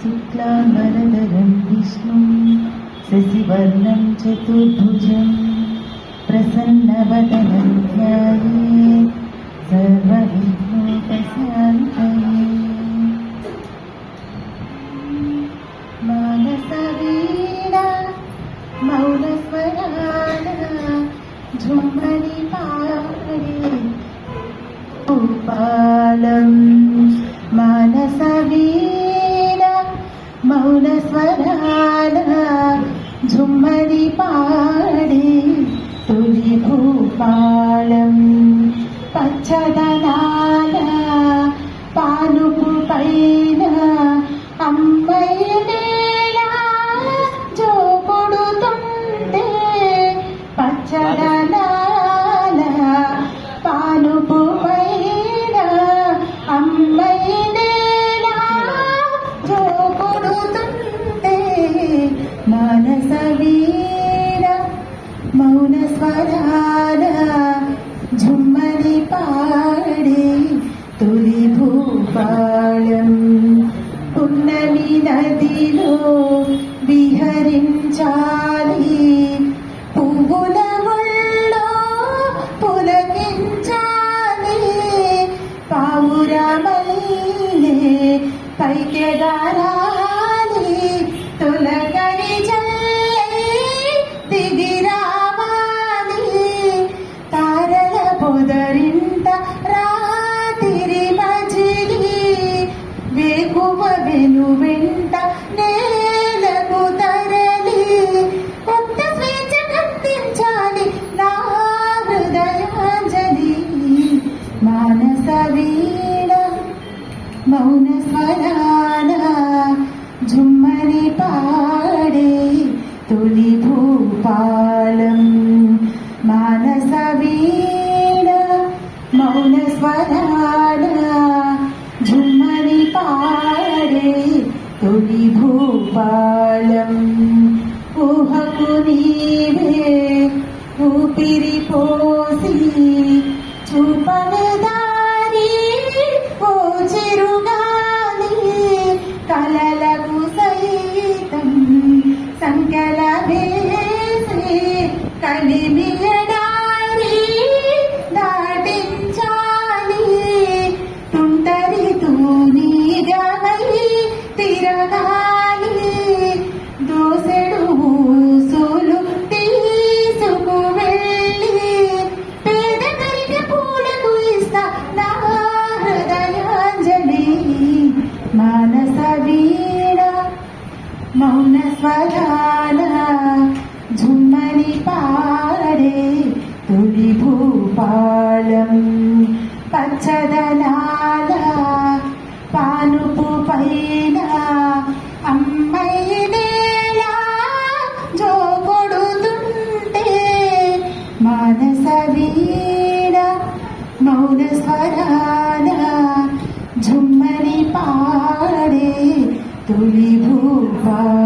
शुक्लाम्बरधरं विष्णुं शशिवर्णं चतुर्भुजं प्रसन्नवदनं ध्यायेत् सर्वविघ्नोपशान्तये। मानसवीणा मौनस्वराणा झुम्मरि पाडे गोपालं। मानसवीणा मौनस्वराणा झुम्मरि पाडे तोలి భూపాలం। పచ్చదనాల పానుపు పైన అమ్మాయి నేల జోకొడుతుంటే, పచ్చదనాల పానుపు పైన అమ్మాయి నేల జోకొడుతుంటే, మానస వీణ మౌన స్వరాన झुम्मरि पाडे तोలి భూపాలం। పున్నమి నదిలో విహరించాలి, పువ్వుల ఒళ్ళో పులకించాలి, పావురమల్లే పైకెగరాలి, తొలగని జల్లై దిగిరావాలి, తారల పొదరింట రాతిరి మజిలి, వేకువ వెనువెంట నేలకు తరలి, కొత్త స్వేచ్ఛ కత్తించాలి నా హృదయాంజలి। మానస వీణ మౌన స్వరాన झुम्मरि पाडे तोలి భూపాలం। మానస వీణ మౌన స్వరాన झुम्मरि పాడే తొలి భూపాలం। ఊహకు నీవే ఊపిరి పోసి చూపని దారి ఓ చిరుగాలి, కలలకు సైతం సంకెల వేసి కలిమి ఎడారి దాటించాలి, తుంటరి తూనీగమై తిరగాలి, దోసెడు ఊసులు తీసుకు వెళ్ళి, పేదకరికి పూలకు ఇస్తా నా హృదయాంజలి। మానస వీణ మౌన స్వరాన झुम्मरि పాడే తొలి భూపాలం। పచ్చదనాల పానుపు పైన అమ్మాయి నేల జోకొడుతుంటే, మానస వీణ మౌన స్వరాన झुम्मरि పాడే తొలి భూపాలం।